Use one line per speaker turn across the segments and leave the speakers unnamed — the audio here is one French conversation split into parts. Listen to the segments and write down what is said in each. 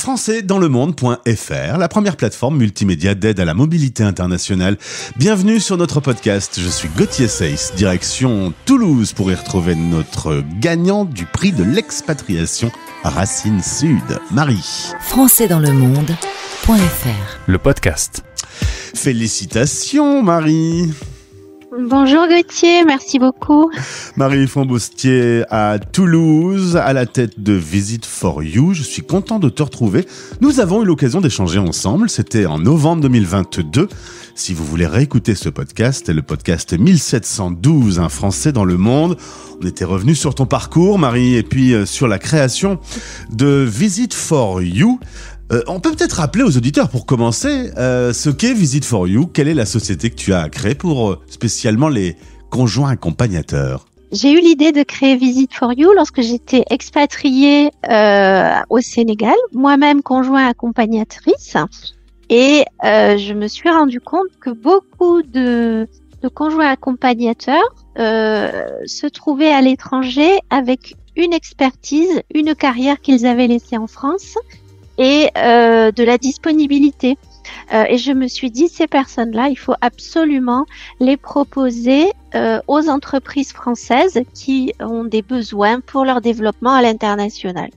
françaisdanslemonde.fr, la première plateforme multimédia d'aide à la mobilité internationale. Bienvenue sur notre podcast. Je suis Gauthier Seyss, direction Toulouse pour y retrouver notre gagnant du prix de l'expatriation Racine Sud, Marie.
françaisdanslemonde.fr,
le podcast.
Félicitations Marie.
Bonjour Gauthier, merci beaucoup.
Marie Fomboustier à Toulouse, à la tête de Visit for You. Je suis content de te retrouver. Nous avons eu l'occasion d'échanger ensemble. C'était en novembre 2022. Si vous voulez réécouter ce podcast, c'est le podcast 1712, un Français dans le monde. On était revenu sur ton parcours, Marie, et puis sur la création de Visit for You. On peut peut-être rappeler aux auditeurs, pour commencer, ce qu'est Visit for You. Quelle est la société que tu as créée pour spécialement les conjoints accompagnateurs?
J'ai eu l'idée de créer Visit for You lorsque j'étais expatriée au Sénégal, moi-même conjoint accompagnatrice. Et je me suis rendu compte que beaucoup de conjoints accompagnateurs se trouvaient à l'étranger avec une expertise, une carrière qu'ils avaient laissée en France et de la disponibilité. Et je me suis dit, ces personnes-là, il faut absolument les proposer aux entreprises françaises qui ont des besoins pour leur développement à l'international.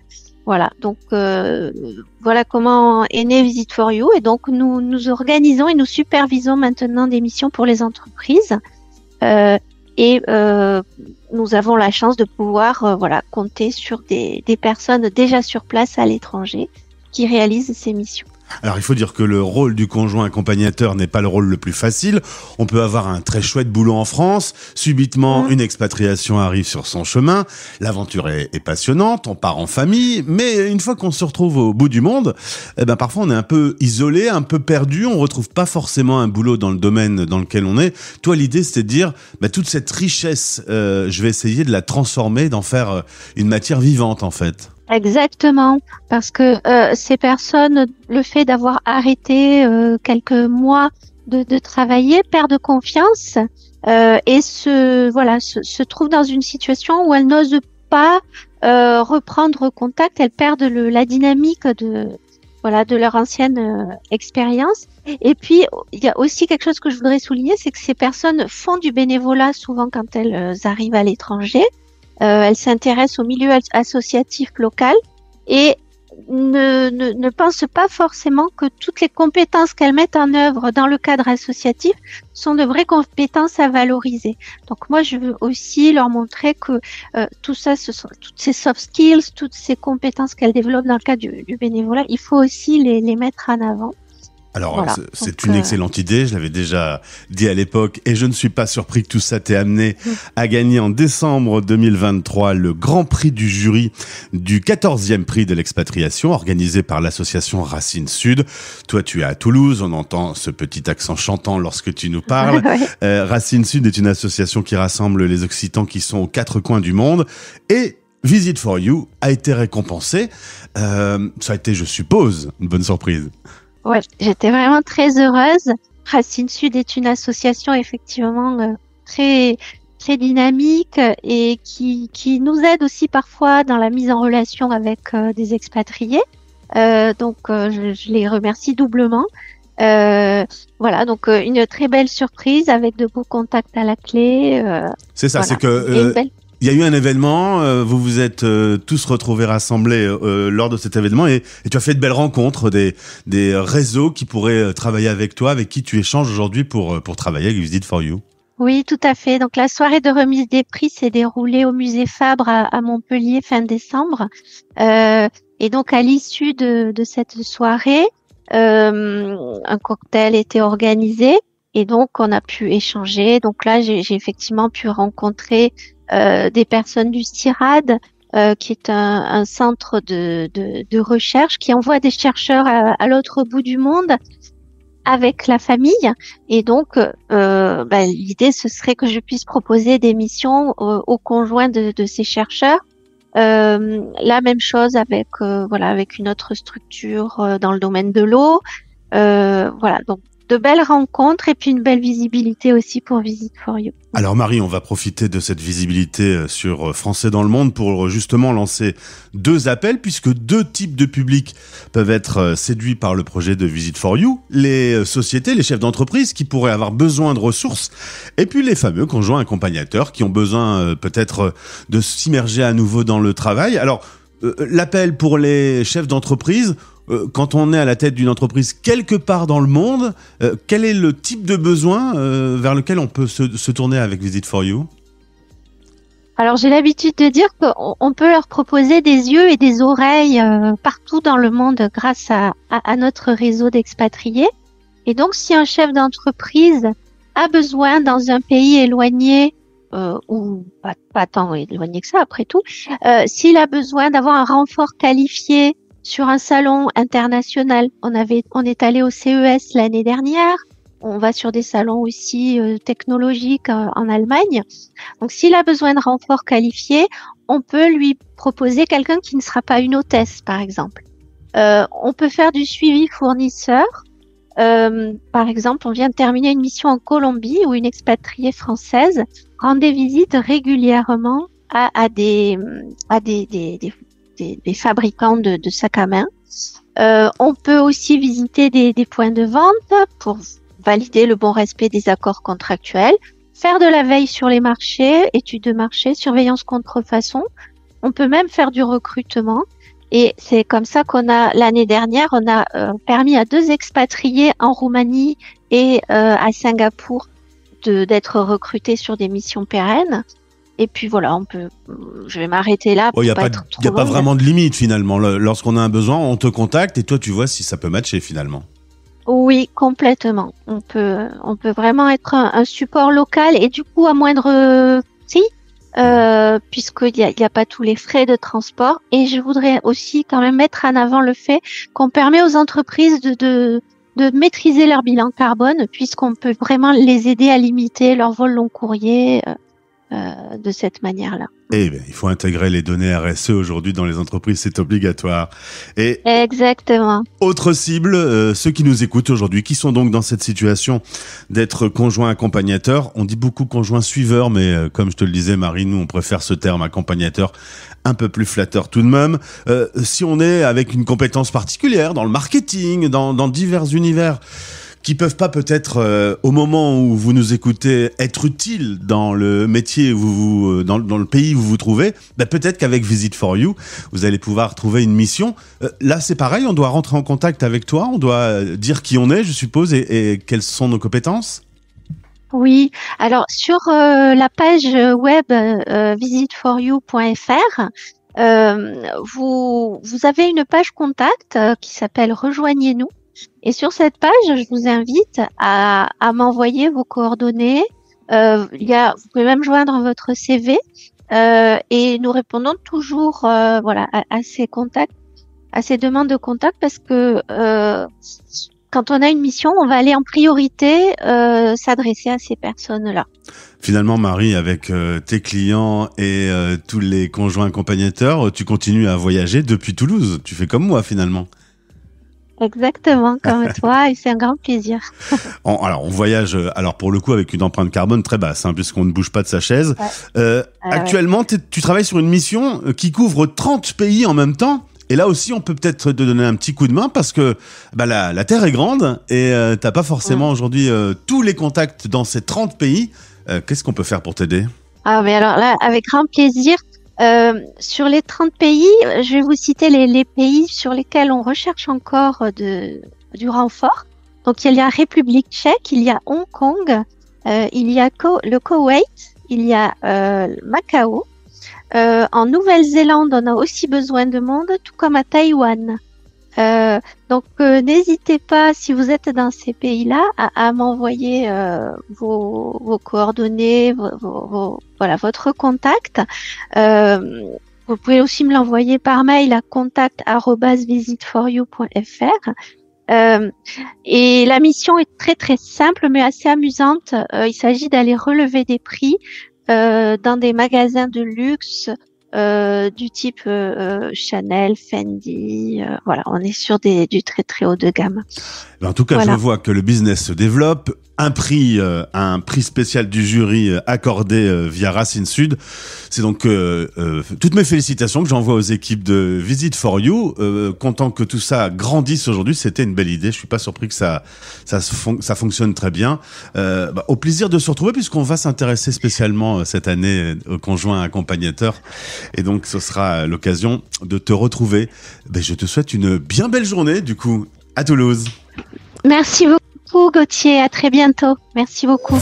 Voilà, donc voilà comment est né Visit for You. Et donc nous organisons et nous supervisons maintenant des missions pour les entreprises. Et nous avons la chance de pouvoir compter sur des personnes déjà sur place à l'étranger qui réalisent ces missions.
Alors, il faut dire que le rôle du conjoint accompagnateur n'est pas le rôle le plus facile. On peut avoir un très chouette boulot en France. Subitement, une expatriation arrive sur son chemin. L'aventure est passionnante. On part en famille. Mais une fois qu'on se retrouve au bout du monde, parfois on est un peu isolé, un peu perdu. On retrouve pas forcément un boulot dans le domaine dans lequel on est. Toi, l'idée, c'était de dire, toute cette richesse, je vais essayer de la transformer, d'en faire une matière vivante, en fait.
Exactement, parce que ces personnes, le fait d'avoir arrêté quelques mois de travailler, perdent confiance et se trouvent dans une situation où elles n'osent pas reprendre contact. Elles perdent la dynamique de leur ancienne expérience. Et puis il y a aussi quelque chose que je voudrais souligner, c'est que ces personnes font du bénévolat souvent quand elles arrivent à l'étranger. Elles s'intéressent au milieu associatif local et ne pensent pas forcément que toutes les compétences qu'elles mettent en œuvre dans le cadre associatif sont de vraies compétences à valoriser. Donc moi, je veux aussi leur montrer que tout ça, ce sont toutes ces soft skills, toutes ces compétences qu'elles développent dans le cadre du bénévolat, il faut aussi les mettre en avant.
Alors, voilà. C'est une excellente idée, je l'avais déjà dit à l'époque, et je ne suis pas surpris que tout ça t'ait amené à gagner en décembre 2023 le grand prix du jury du 14e prix de l'expatriation, organisé par l'association Racine Sud. Toi, tu es à Toulouse, on entend ce petit accent chantant lorsque tu nous parles. Racine Sud est une association qui rassemble les Occitans qui sont aux quatre coins du monde, et Visit for You a été récompensé. Ça a été, je suppose, une bonne surprise.
Ouais, j'étais vraiment très heureuse. Racine Sud est une association effectivement très très dynamique et qui nous aide aussi parfois dans la mise en relation avec des expatriés. Donc je les remercie doublement. Donc une très belle surprise avec de beaux contacts à la clé.
C'est ça, c'est que il y a eu un événement, vous vous êtes tous retrouvés rassemblés lors de cet événement et tu as fait de belles rencontres, des réseaux qui pourraient travailler avec toi, avec qui tu échanges aujourd'hui pour travailler avec Visit for You.
Oui, tout à fait. Donc la soirée de remise des prix s'est déroulée au musée Fabre à Montpellier fin décembre. Et donc à l'issue de cette soirée, un cocktail était organisé et donc on a pu échanger. Donc là, j'ai effectivement pu rencontrer des personnes du CIRAD, qui est un centre de recherche qui envoie des chercheurs à l'autre bout du monde avec la famille. Et donc, l'idée, ce serait que je puisse proposer des missions aux conjoints de ces chercheurs. La même chose avec une autre structure dans le domaine de l'eau. Donc de belles rencontres et puis une belle visibilité aussi pour Visit for You.
Alors Marie, on va profiter de cette visibilité sur Français dans le monde pour justement lancer 2 appels, puisque 2 types de publics peuvent être séduits par le projet de Visit for You. Les sociétés, les chefs d'entreprise qui pourraient avoir besoin de ressources, et puis les fameux conjoints accompagnateurs qui ont besoin peut-être de s'immerger à nouveau dans le travail. Alors, l'appel pour les chefs d'entreprise, quand on est à la tête d'une entreprise quelque part dans le monde, quel est le type de besoin vers lequel on peut se tourner avec Visit for You ?
Alors j'ai l'habitude de dire qu'on peut leur proposer des yeux et des oreilles partout dans le monde grâce à notre réseau d'expatriés. Et donc si un chef d'entreprise a besoin dans un pays éloigné, ou pas tant éloigné que ça après tout, s'il a besoin d'avoir un renfort qualifié sur un salon international, on est allé au CES l'année dernière. On va sur des salons aussi technologiques en Allemagne. Donc, s'il a besoin de renfort qualifié, on peut lui proposer quelqu'un qui ne sera pas une hôtesse, par exemple. On peut faire du suivi fournisseur. Par exemple, on vient de terminer une mission en Colombie où une expatriée française rendait visite régulièrement à des fabricants de sacs à main. On peut aussi visiter des points de vente pour valider le bon respect des accords contractuels, faire de la veille sur les marchés, études de marché, surveillance contrefaçon. On peut même faire du recrutement. Et c'est comme ça l'année dernière, on a permis à 2 expatriés en Roumanie et à Singapour d'être recrutés sur des missions pérennes. Et puis voilà, je vais m'arrêter là.
Il n'y a pas vraiment de limite finalement. Lorsqu'on a un besoin, on te contacte et toi tu vois si ça peut matcher finalement.
Oui, complètement. On peut vraiment être un support local et du coup à moindre prix, puisqu'il y a pas tous les frais de transport. Et je voudrais aussi quand même mettre en avant le fait qu'on permet aux entreprises de maîtriser leur bilan carbone, puisqu'on peut vraiment les aider à limiter leur vol long courrier de cette manière-là.
Eh bien, il faut intégrer les données RSE aujourd'hui dans les entreprises, c'est obligatoire. Et
exactement.
Autre cible, ceux qui nous écoutent aujourd'hui, qui sont donc dans cette situation d'être conjoint accompagnateur. On dit beaucoup conjoint suiveur, mais comme je te le disais, Marie, nous on préfère ce terme accompagnateur, un peu plus flatteur tout de même. Si on est avec une compétence particulière dans le marketing, dans divers univers, qui peuvent pas peut-être, au moment où vous nous écoutez, être utiles dans le métier où dans le pays où vous vous trouvez, peut-être qu'avec Visit for You, vous allez pouvoir trouver une mission. Là, c'est pareil, on doit rentrer en contact avec toi, on doit dire qui on est, je suppose, et quelles sont nos compétences.
Oui, alors sur la page web visitforyou.fr, vous avez une page contact qui s'appelle Rejoignez-nous. Et sur cette page, je vous invite à m'envoyer vos coordonnées. Vous pouvez même joindre votre CV et nous répondons toujours à ces contacts, à ces demandes de contact parce que quand on a une mission, on va aller en priorité s'adresser à ces personnes-là.
Finalement, Marie, avec tes clients et tous les conjoints accompagnateurs, tu continues à voyager depuis Toulouse. Tu fais comme moi finalement.
Exactement, comme toi, et c'est un grand plaisir.
On voyage, pour le coup, avec une empreinte carbone très basse, puisqu'on ne bouge pas de sa chaise. Ouais. Actuellement, tu travailles sur une mission qui couvre 30 pays en même temps. Et là aussi, on peut peut-être te donner un petit coup de main parce que la Terre est grande et t'as pas forcément aujourd'hui tous les contacts dans ces 30 pays. Qu'est-ce qu'on peut faire pour t'aider ?
Ah, mais alors là, avec grand plaisir. Sur les 30 pays, je vais vous citer les pays sur lesquels on recherche encore du renfort. Donc, il y a République tchèque, il y a Hong Kong, il y a le Koweït, il y a Macao. En Nouvelle-Zélande, on a aussi besoin de monde, tout comme à Taïwan. Donc, n'hésitez pas, si vous êtes dans ces pays-là, à m'envoyer vos coordonnées, votre contact. Vous pouvez aussi me l'envoyer par mail à contact@visitforyou.fr. Et la mission est très très simple, mais assez amusante. Il s'agit d'aller relever des prix dans des magasins de luxe du type Chanel, Fendi. Voilà, on est sur du très très haut de gamme.
En tout cas, je vois que le business se développe. Un prix spécial du jury accordé via Racine Sud. C'est donc toutes mes félicitations que j'envoie aux équipes de Visit for You. Content que tout ça grandisse aujourd'hui. C'était une belle idée. Je suis pas surpris que ça fonctionne très bien. Au plaisir de se retrouver puisqu'on va s'intéresser spécialement cette année au conjoint accompagnateur. Et donc, ce sera l'occasion de te retrouver. Je te souhaite une bien belle journée, du coup, à Toulouse.
Merci beaucoup, Gauthier. À très bientôt. Merci beaucoup.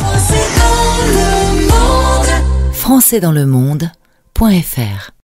Françaisdanslemonde.fr